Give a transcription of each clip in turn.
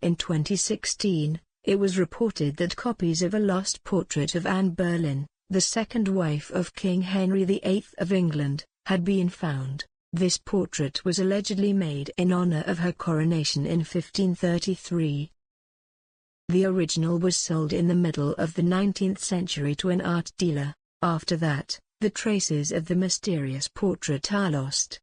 In 2016, it was reported that copies of a lost portrait of Anne Boleyn, the second wife of King Henry VIII of England, had been found. This portrait was allegedly made in honor of her coronation in 1533. The original was sold in the middle of the 19th century to an art dealer. After that, the traces of the mysterious portrait are lost.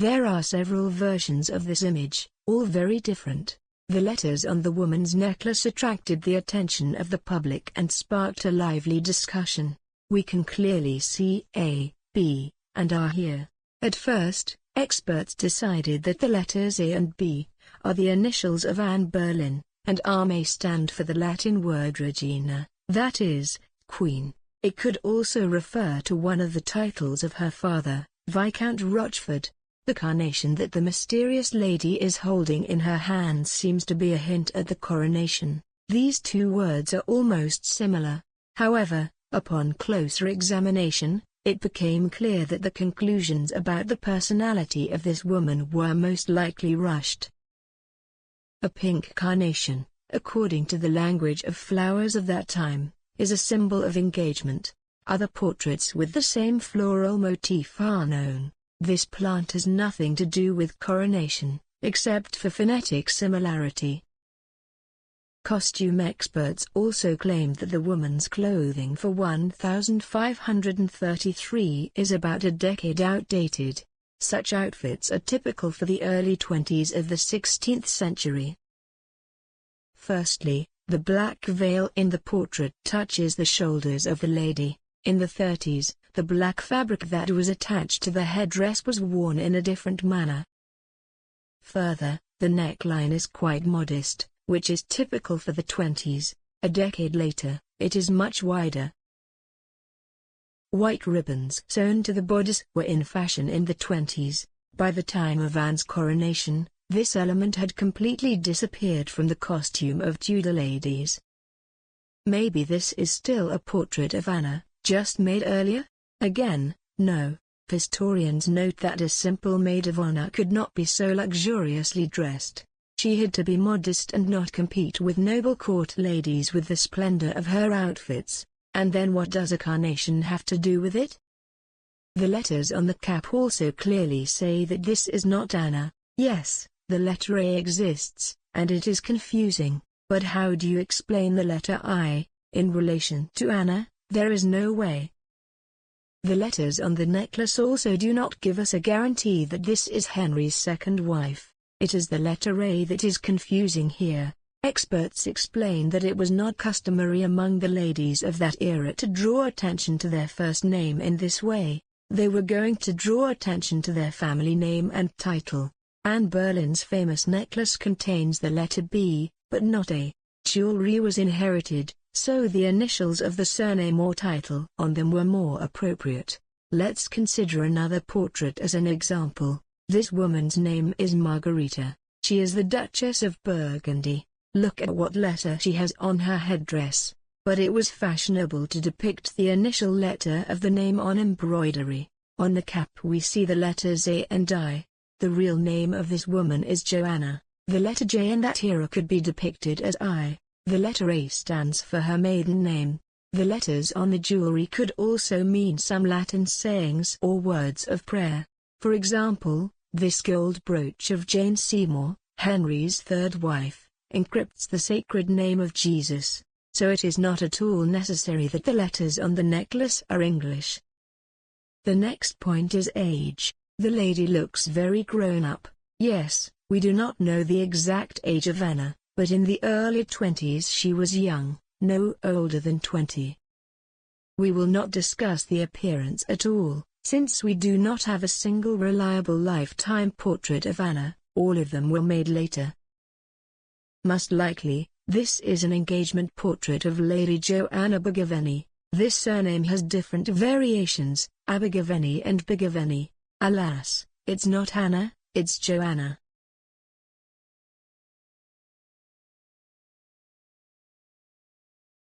There are several versions of this image, all very different. The letters on the woman's necklace attracted the attention of the public and sparked a lively discussion. We can clearly see A, B, and R here. At first, experts decided that the letters A and B are the initials of Anne Boleyn, and R may stand for the Latin word regina, that is, queen. It could also refer to one of the titles of her father, Viscount Rochford. The carnation that the mysterious lady is holding in her hands seems to be a hint at the coronation. These two words are almost similar. However, upon closer examination, it became clear that the conclusions about the personality of this woman were most likely rushed. A pink carnation, according to the language of flowers of that time, is a symbol of engagement. Other portraits with the same floral motif are known. This plant has nothing to do with coronation, except for phonetic similarity. Costume experts also claimed that the woman's clothing for 1533 is about a decade outdated. Such outfits are typical for the early 20s of the 16th century. Firstly, the black veil in the portrait touches the shoulders of the lady. In the 30s, the black fabric that was attached to the headdress was worn in a different manner. Further, the neckline is quite modest, which is typical for the 20s. A decade later, it is much wider. White ribbons sewn to the bodice were in fashion in the 20s. By the time of Anne's coronation, this element had completely disappeared from the costume of Tudor ladies. Maybe this is still a portrait of Anna, just made earlier? Again, no. Historians note that a simple maid of honor could not be so luxuriously dressed. She had to be modest and not compete with noble court ladies with the splendor of her outfits. And then what does a carnation have to do with it? The letters on the cap also clearly say that this is not Anna. Yes, the letter A exists, and it is confusing, but how do you explain the letter I, in relation to Anna? There is no way. The letters on the necklace also do not give us a guarantee that this is Henry's second wife. It is the letter A that is confusing here. Experts explain that it was not customary among the ladies of that era to draw attention to their first name in this way. They were going to draw attention to their family name and title. Anne Boleyn's famous necklace contains the letter B, but not A. Jewelry was inherited, so the initials of the surname or title on them were more appropriate. Let's consider another portrait as an example. This woman's name is Margarita. She is the Duchess of Burgundy. Look at what letter she has on her headdress. But it was fashionable to depict the initial letter of the name on embroidery. On the cap we see the letters A and I. The real name of this woman is Joanna. The letter J in that era could be depicted as I. The letter A stands for her maiden name. The letters on the jewelry could also mean some Latin sayings or words of prayer. For example, this gold brooch of Jane Seymour, Henry's third wife, encrypts the sacred name of Jesus, so it is not at all necessary that the letters on the necklace are English. The next point is age. The lady looks very grown up. Yes, we do not know the exact age of Anna, but in the early 20s she was young, no older than 20. We will not discuss the appearance at all, since we do not have a single reliable lifetime portrait of Anna. All of them were made later. Most likely, this is an engagement portrait of Lady Joanna Bigaveny. This surname has different variations, Abergavenny and Bigaveny. Alas, it's not Anna, it's Joanna.